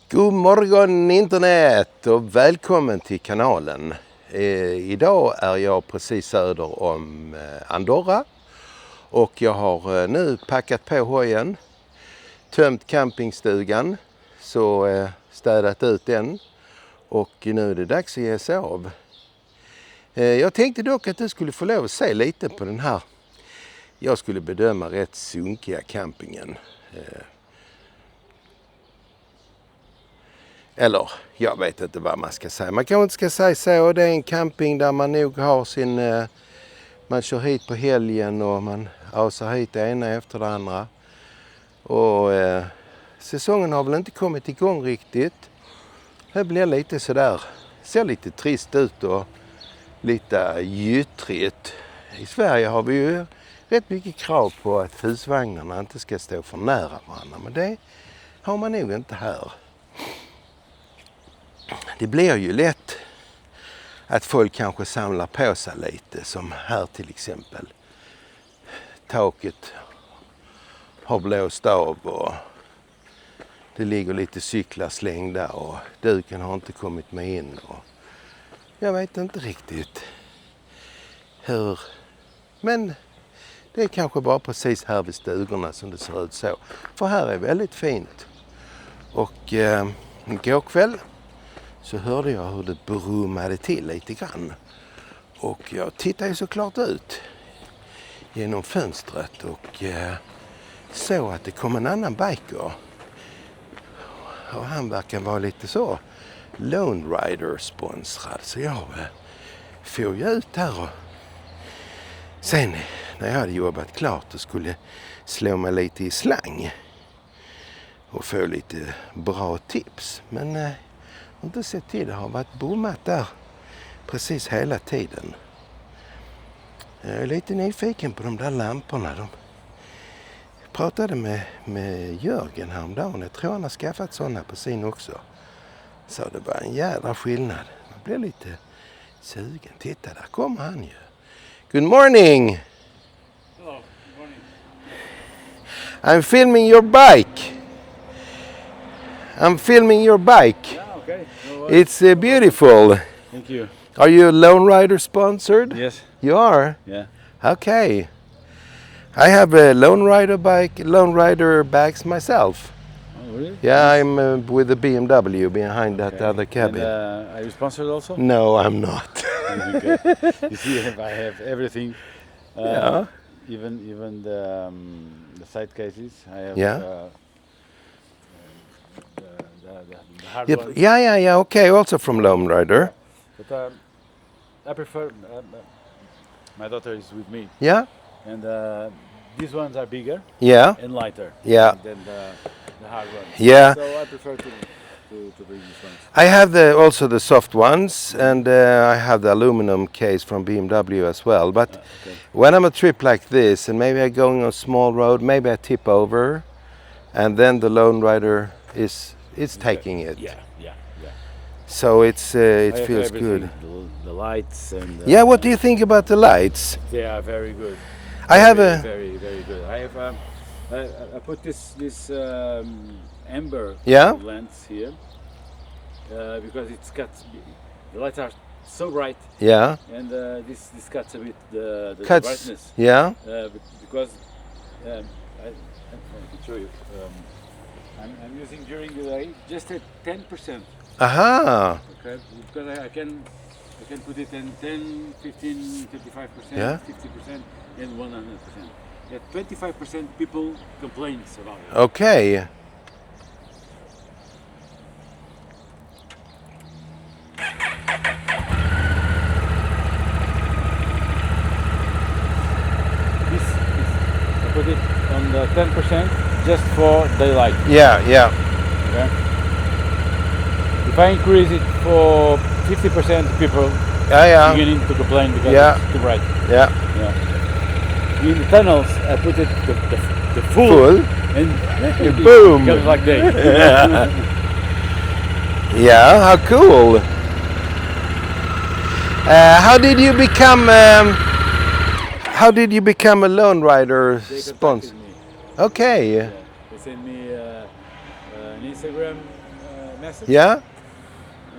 God morgon internet och välkommen till kanalen. Idag är jag precis söder om Andorra och jag har nu packat på hojen, tömt campingstugan, så städat ut den och nu är det dags att ge sig av. Jag tänkte dock att du skulle få lov att se lite på den här, jag skulle bedöma rätt sunkiga campingen. Eller, jag vet inte vad man ska säga. Man kanske inte ska säga så. Det är en camping där man nog har sin... man kör hit på helgen och man asar hit det ena efter det andra. Och säsongen har väl inte kommit igång riktigt. Det blir lite sådär, ser lite trist ut och lite gyttrigt. I Sverige har vi ju rätt mycket krav på att husvagnarna inte ska stå för nära varandra. Men det har man nog inte här. Det blir ju lätt att folk kanske samlar på sig lite, som här till exempel. Taket har blåst av och det ligger lite cyklar slängda och duken har inte kommit med in. Och jag vet inte riktigt hur, men det är kanske bara precis här vid stugorna som det ser ut så. För här är väldigt fint. Och igår kväll så hörde jag hur det brummade till lite grann. Och jag tittade ju såklart ut genom fönstret och såg att det kom en annan biker. Och han verkar vara lite så Lone Rider sponsrad. Så jag får ju ut där och sen när jag hade jobbat klart och skulle slå mig lite i slang och få lite bra tips. Men jag har inte sett till, det har varit bommat där precis hela tiden. Jag är lite nyfiken på de där lamporna. Jag pratade med Jörgen häromdagen. Jag tror han har skaffat sådana på sin också. Så det var en jävla skillnad. Man blir lite sugen. Titta, där kommer han ju. Good morning! Hello, good morning. I'm filming your bike. I'm filming your bike. Yeah, okay. No worries. It's beautiful. Thank you. Are you a Lone Rider sponsored? Yes. You are? Yeah. Okay. I have a Lone Rider bags myself. Oh, really? Yeah, I'm with the BMW behind that other cabin. And, are you sponsored also? No, I'm not. Okay. You see, I have everything. Yeah. Even the side cases. I have. Yeah. The hard Yep. ones. Yeah. Okay, also from Lone Rider. But I prefer. My daughter is with me, Yeah, and these ones are bigger yeah, and lighter. Yeah. Than the hard ones. Yeah. So I prefer to bring these ones. I have also the soft ones, and I have the aluminum case from BMW as well. But Okay. when I'm a trip like this, and maybe I'm going on a small road, maybe I tip over, and then the Lone Rider is taking it. Yeah. So it's I it have feels everything, good. The lights and. Yeah, what do you think about the lights? They are very good. I have very good. I have I put this amber Yeah? lens here because it's got the lights are so bright yeah, and this cuts a bit the cuts, brightness yeah, because I can show you. I'm using during the day just at 10%. aha, Okay, because I can put it in 10, 15, 35%, Yeah. 50%, and 100%. At 25%, people complains about it. okay. I put it on the 10% just for daylight. Yeah. Okay. If I increase it for 50%, people Yeah. beginning to complain because Yeah. it's too bright. Yeah. In the tunnels, I put it the full, Full. and Boom. It becomes like day. Yeah, how cool. How did you become a Lone Rider They sponsor? contacted me. Okay. Yeah. They sent me an Instagram message. Yeah?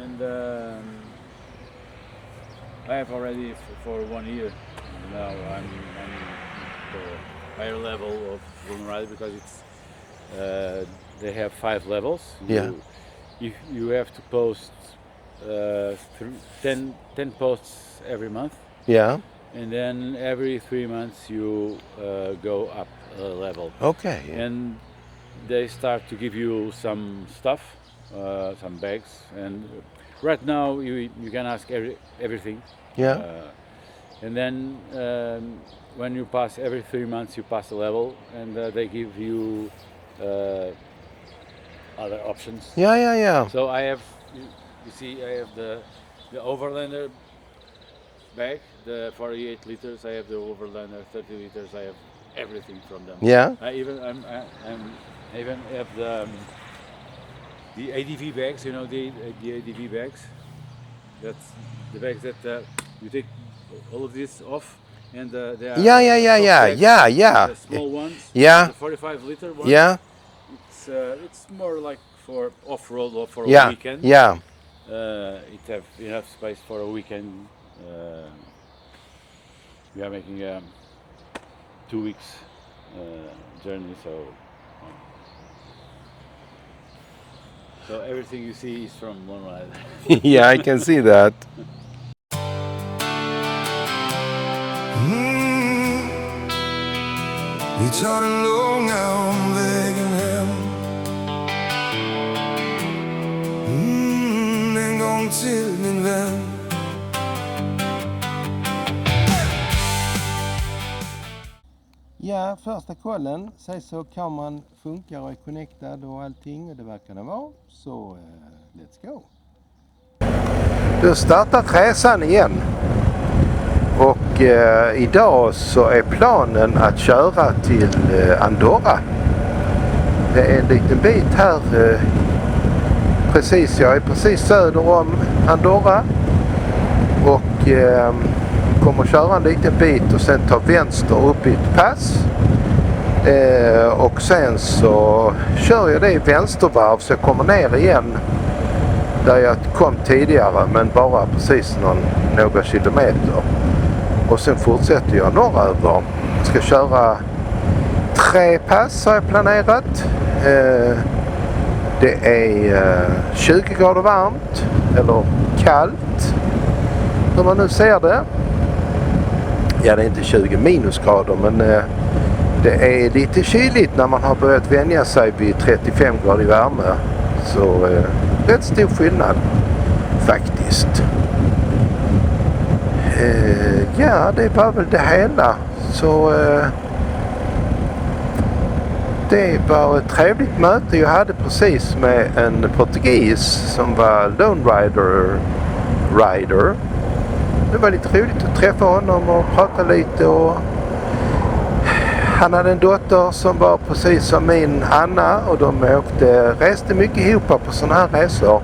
And I have already for 1 year. Now I'm the higher level of Lone Rider because it's they have 5 levels. Yeah. You have to post 10 posts every month, Yeah. and then every 3 months you go up a level. Okay. And they start to give you some stuff, some bags, and right now you can ask everything. Yeah. And then when you pass every 3 months, you pass a level, and they give you other options. Yeah. So I have, you see, I have the Overlander bag, the 48 liters. I have the Overlander 30 liters. I have everything from them. Yeah. I even have the ADV bags. You know the ADV bags. That's the bags that you take all of this off, and they are Yeah. the small ones. Yeah. The 45 liter one. Yeah. It's more like for off-road or for a Yeah. weekend. Yeah. It have enough space for a weekend. We are making a 2 weeks journey, so everything you see is from Lone Rider. Yeah, I can see that. Vi tar den långa omvägen hem. En gång till min vän. Ja, första kollen. Säg så kameran funkar och är connectad och allting. Och det verkar den vara. Så let's go. Du har startat resan igen. Och idag så är planen att köra till Andorra. Det är en liten bit här. Jag är precis söder om Andorra. Och kommer köra en liten bit och sen ta vänster upp i ett pass. Och sen så kör jag det i vänstervarv så jag kommer ner igen. Där jag kom tidigare men bara precis några kilometer. Och sen fortsätter jag norröver. Jag ska köra 3 pass har jag planerat. Det är 20 grader varmt eller kallt. Hur man nu ser det. Ja, det är inte 20 minusgrader men det är lite kyligt när man har börjat vänja sig vid 35 grader värme. Så rätt stor skillnad faktiskt. Ja, det var väl det hela. Så det var ett trevligt möte jag hade precis med en portugis som var Lone Rider. Det var lite roligt att träffa honom och prata lite. Och han hade en dotter som var precis som min Anna och de reste mycket ihop på sådana här resor.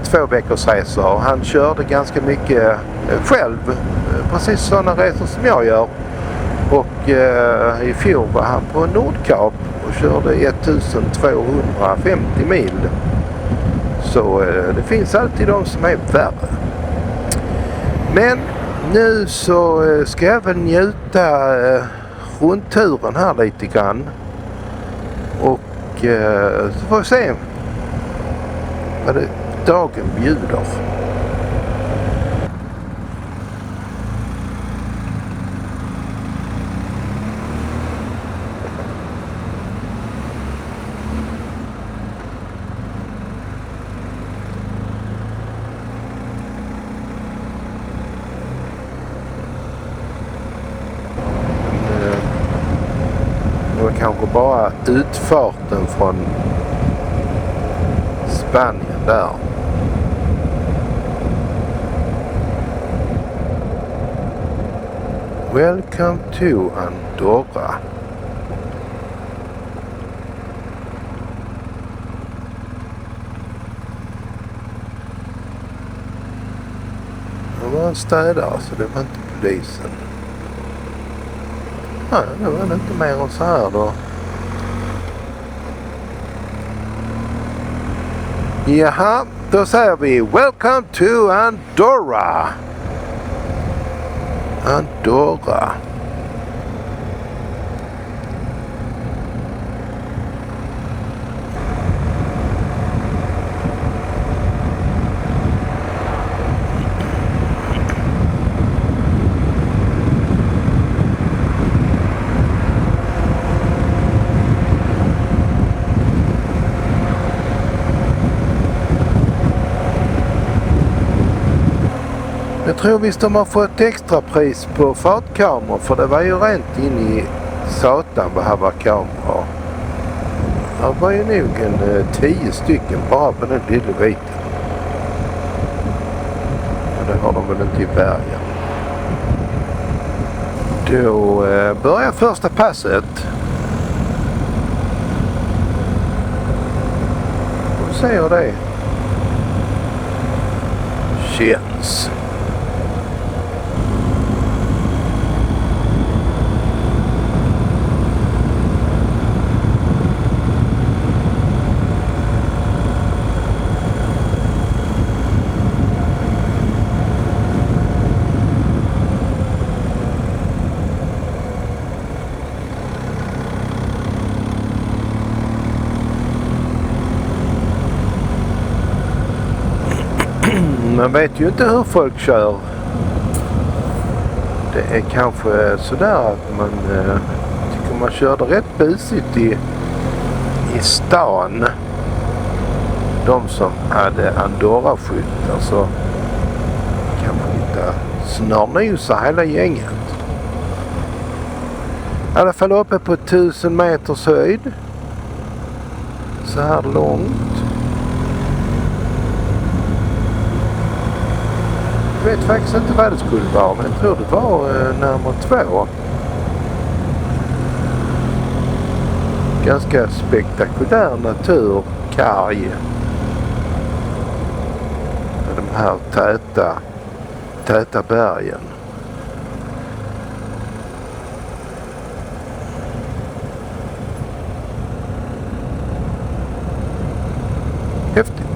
2 veckors resor. Han körde ganska mycket själv. Precis sådana resor som jag gör. Och i fjol var han på Nordkap och körde 1250 mil. Så det finns alltid de som är värre. Men nu så ska jag väl njuta rundturen här lite grann. Och så får vi se vad det dagen bjuder. Det var kanske bara utfarten från Spanien där. Welcome to Andorra. Det var en städare så det var inte polisen. Nej, det var det inte mer än så här då. Jaha, då säger vi Welcome to Andorra. Andorra. Jag tror visst de har fått extra pris på fartkameror, för det var ju rent in i satan behöva kameror. Det var ju nog 10 stycken bara på den lilla biten. Ja, det har de väl inte i bergen. Då börjar första passet. Och se hur det känns. Man vet ju inte hur folk kör. Det är kanske sådär att man tycker man körde rätt busigt i stan. De som hade Andorra-skyltar, så kanske inte snarnosa hela gänget. I alla fall uppe på 1000 meters höjd. Så här långt. Jag vet faktiskt inte vad det skulle vara, men jag tror det var närmare 2. Ganska spektakulär natur, karg. Med de här täta bergen. Häftigt.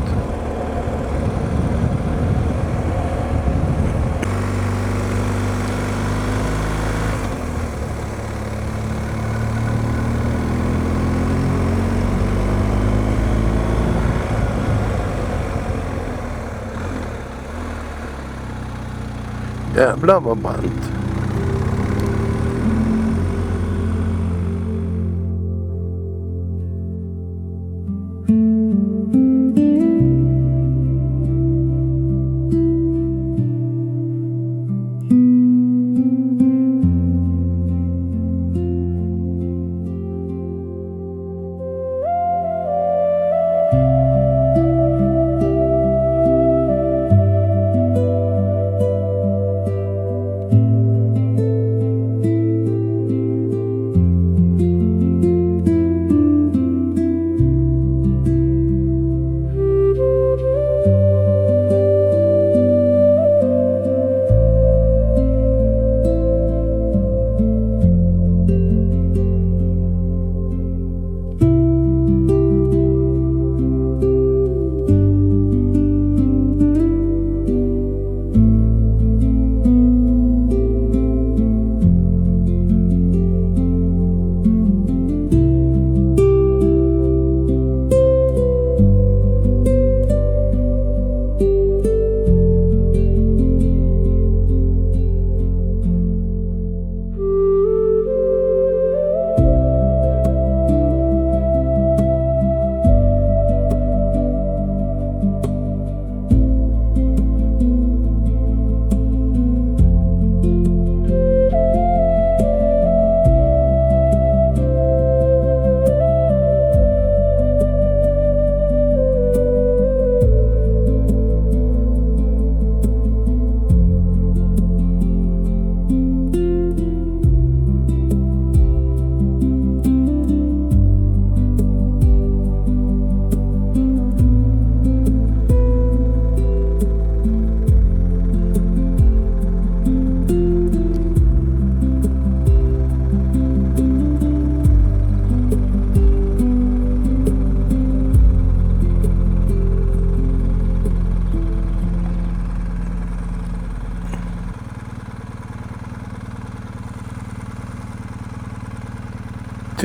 Jävlar vad brant.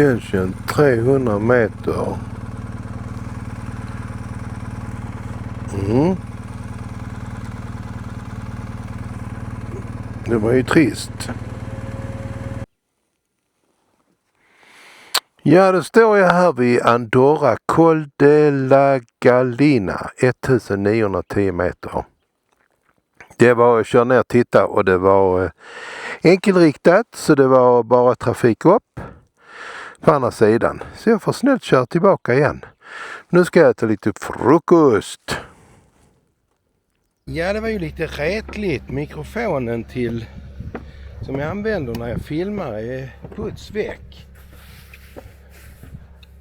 Attention 300 meter. Det var ju trist. Ja, då står jag här vid Andorra Col de la Gallina, 1910 meter. Det var att köra ner och titta och det var enkelriktat så det var bara trafik upp på andra sidan. Så jag får snällt köra tillbaka igen. Nu ska jag äta lite frukost. Ja, det var ju lite retligt. Mikrofonen till som jag använder när jag filmar är puts väck.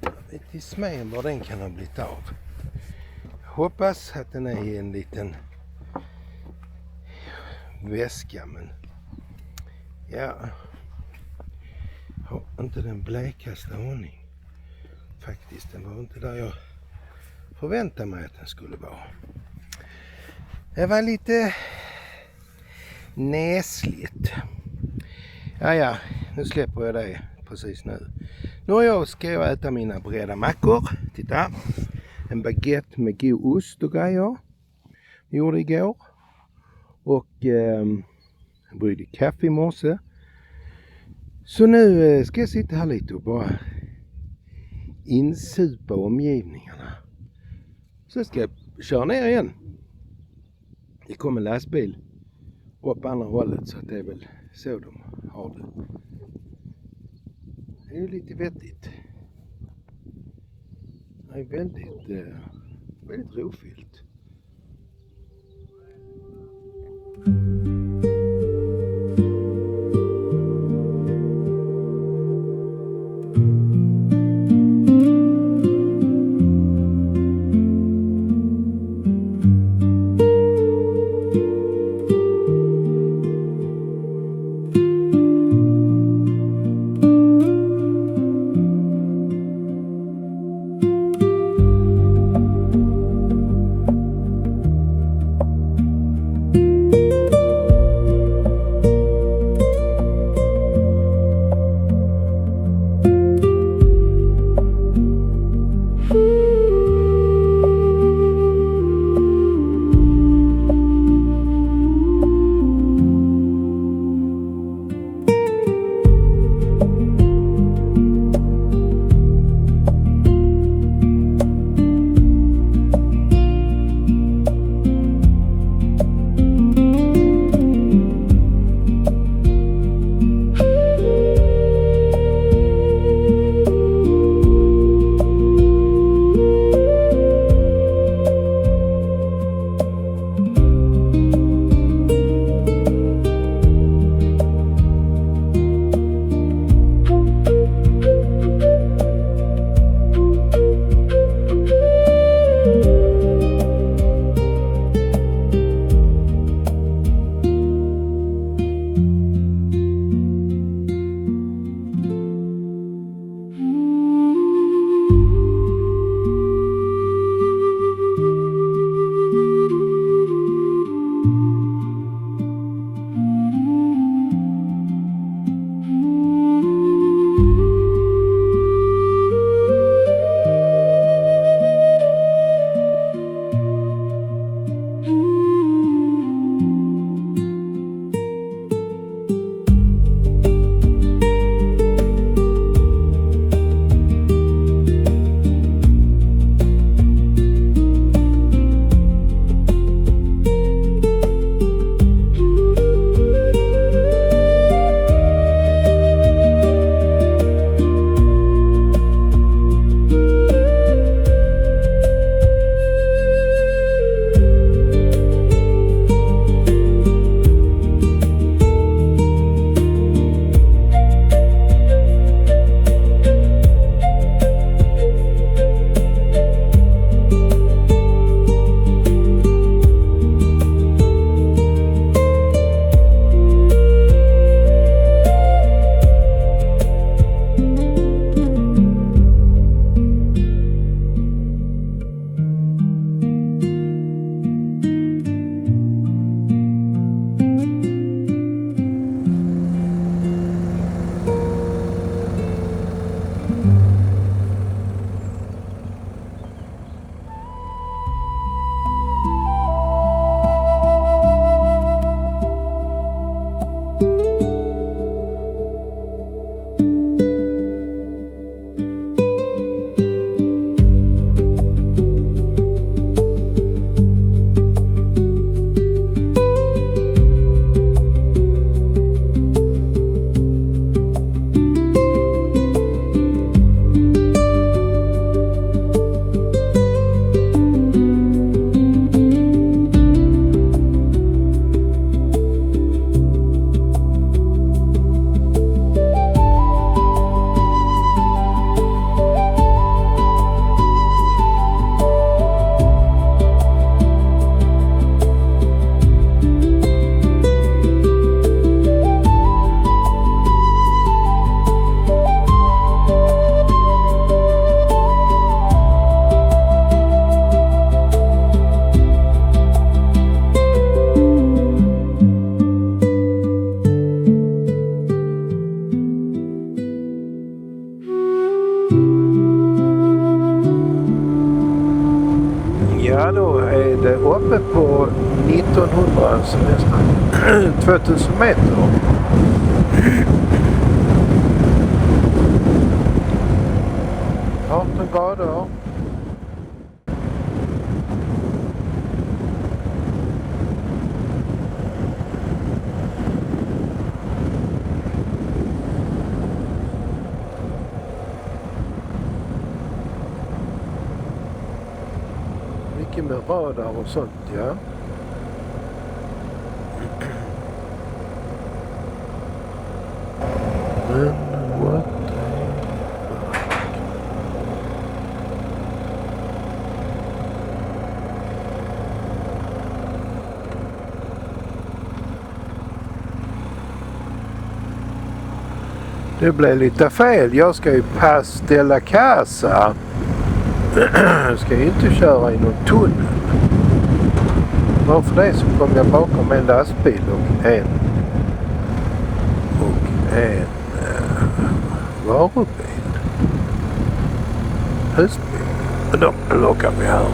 Jag vet i smen var den kan ha blivit av. Jag hoppas att den är i en liten väska, men ja, har inte den blekaste aning. Faktiskt, den var inte där jag förväntade mig att den skulle vara. Det var lite näsligt. Ja, nu släpper jag det precis nu. Nu ska jag äta mina breda mackor. Titta, en baguette med god ost och grejer. Jag gjorde igår. Och jag bryggde kaffe i morse. Så nu ska jag sitta här lite och bara insupa omgivningarna. Så ska jag köra ner igen. Det kommer en lastbil upp på andra hållet så det är väl så de har det. Det är ju lite vettigt. Det är väldigt rofyllt. Ja, då är det uppe på 1900, alltså nästan 2000 meter. Grader. Mycket med radar och sånt, ja. Men what? Det blev lite fel. Jag ska ju Pass de la Casa. Jag ska ju inte köra i någon tunnel. Varför det så kom jag bakom en lastbil och en varubil. Husbil. Då lockar vi här.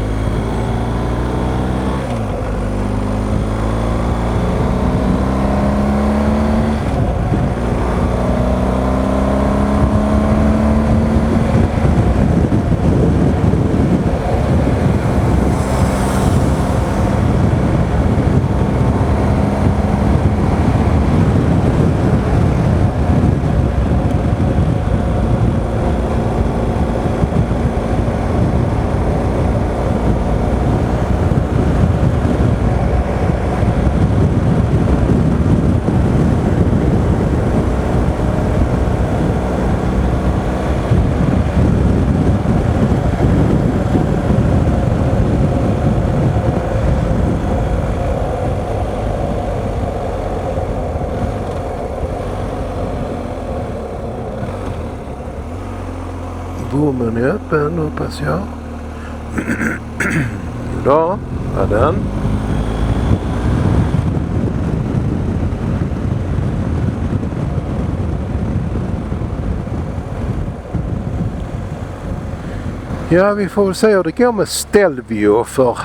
Bommen är öppen, hoppas jag. Då var den. Ja, vi får väl se hur det går med Stelvio, för jag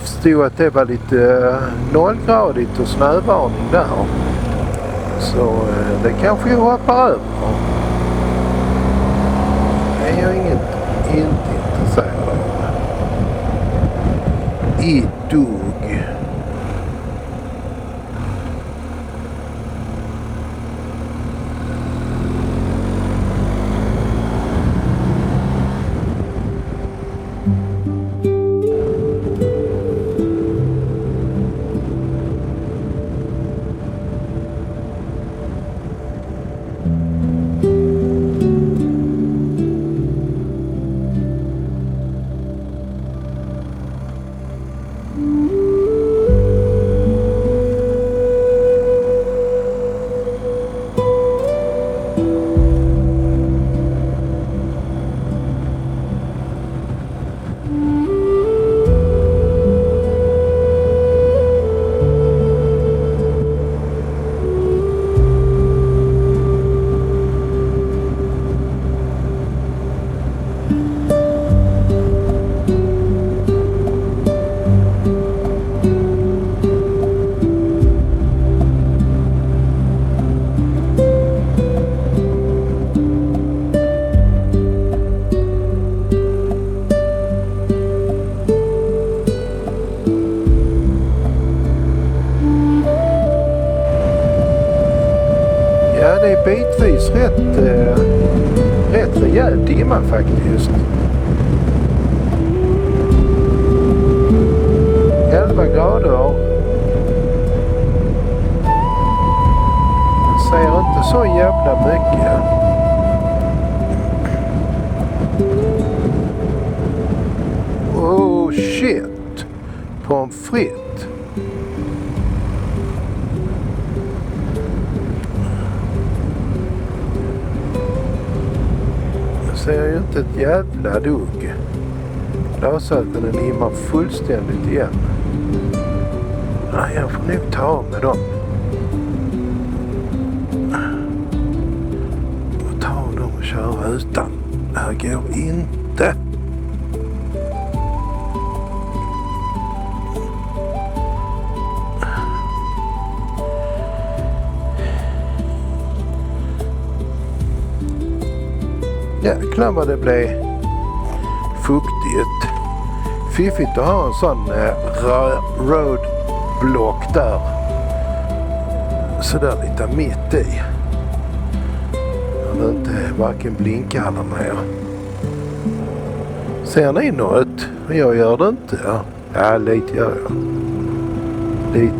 förstod att det var lite nollgradigt och snövarning där. Så det kanske jag hoppar över. Det är jag inte intresserad av. I dog. Ja, det är bitvis rätt rejäl dimma faktiskt. 11 grader. Jag ser inte så jävla mycket. Oh shit. Pommes frites. Ser ju inte ett jävla dugg. Glasögonen limmar fullständigt igen. Nej, jag får nog ta av med dem. Och ta av dem och köra utan. Det här går inte. Jäklar vad det blev fuktigt. Fiffigt att ha en sån roadblock där. Så där lite mitt i. Det inte varken blinkar eller mer. Ser ni något? Jag gör det inte. Ja, lite gör jag. Lite.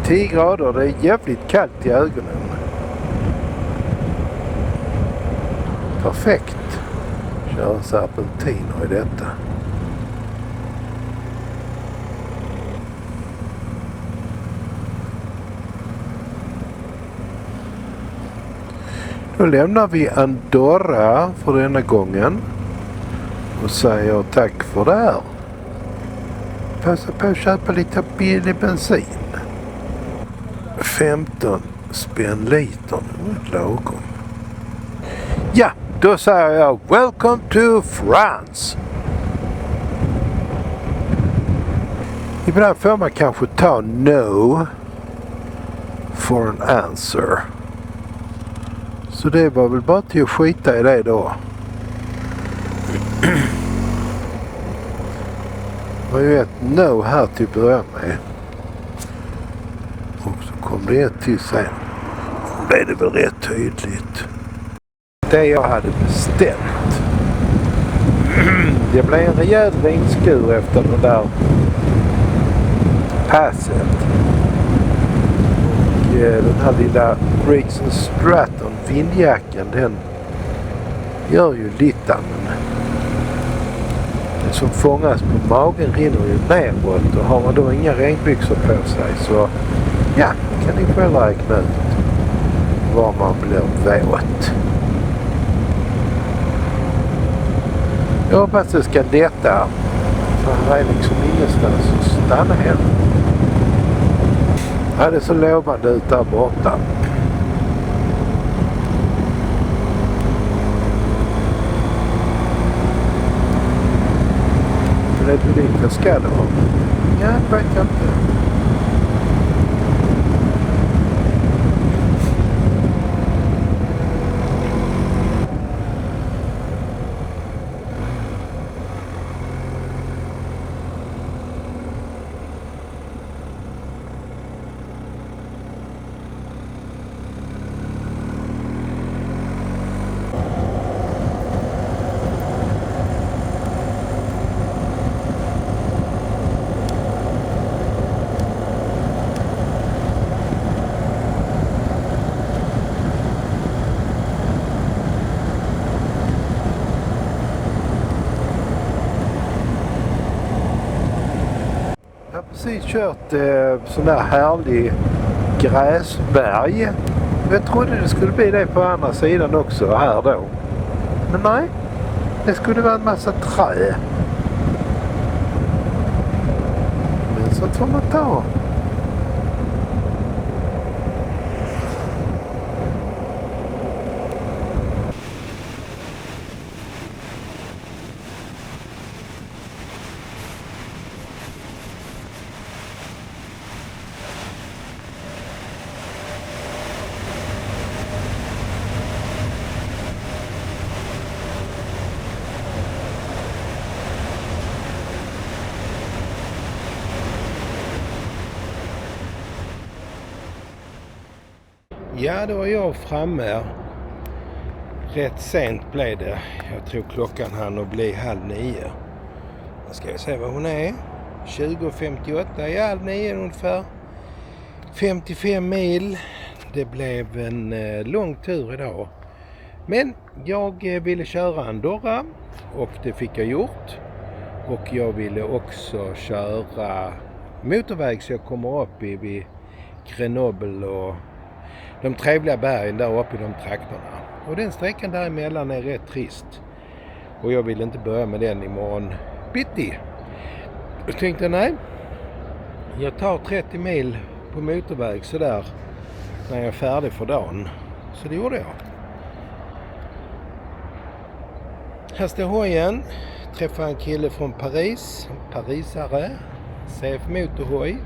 –10 grader, det är jävligt kallt i ögonen. Perfekt. Kör serpentiner i detta. Då lämnar vi Andorra för denna gången. Och säger tack för det här. Passa på att köpa lite billig bensin. 15 spänn litern. Lagom. Ja, då säger jag welcome to France. Ibland får man kanske ta no for an answer. Så det var väl bara till att skita i det då. Det var ju ett no här till att börja med. Och så kom det ett till sen. Och blev det väl rätt tydligt. Det jag hade bestämt. Det blev en rejäl regnskur efter den där passet. Och den här lilla Briggs & Stratton vindjackan, den gör ju littan. Det som fångas på magen rinner ju neråt, och har man då inga regnbyxor på sig så ja, kan ni själv räkna ut var man blir våt. Jag hoppas det ska lätta, för det är liksom ingenstans att stanna hem. Ja, det är så lovande ut där borta. Men det är lite ska det vara. Ja, det vet jag inte. Jag har precis kört sån där härlig gräsberg. Jag trodde det skulle bli det på andra sidan också här då. Men nej, det skulle vara en massa trä. Men så får man ta. Ja, då var jag framme. Rätt sent blev det. Jag tror klockan hann att bli 8:30. Nu ska jag se vad hon är. 20:58, ja 8:30 ungefär. 55 mil. Det blev en lång tur idag. Men jag ville köra Andorra och det fick jag gjort. Och jag ville också köra motorväg så jag kommer upp vid Grenoble och de trevliga bergen där uppe i de trakterna. Och den sträckan däremellan är rätt trist. Och jag vill inte börja med den imorgon bitti. Jag tänkte nej, jag tar 30 mil på motorväg sådär när jag är färdig för dagen. Så det gjorde jag. Här står hojen. Träffade en kille från Paris. Parisare. CF motorhoj.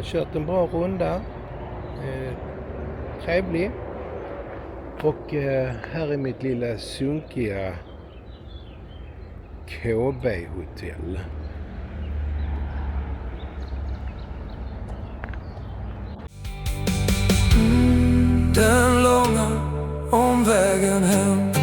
Kört en bra runda. Trevlig. Och här är mitt lilla sunkiga KB-hotell. Den långa omvägen hem.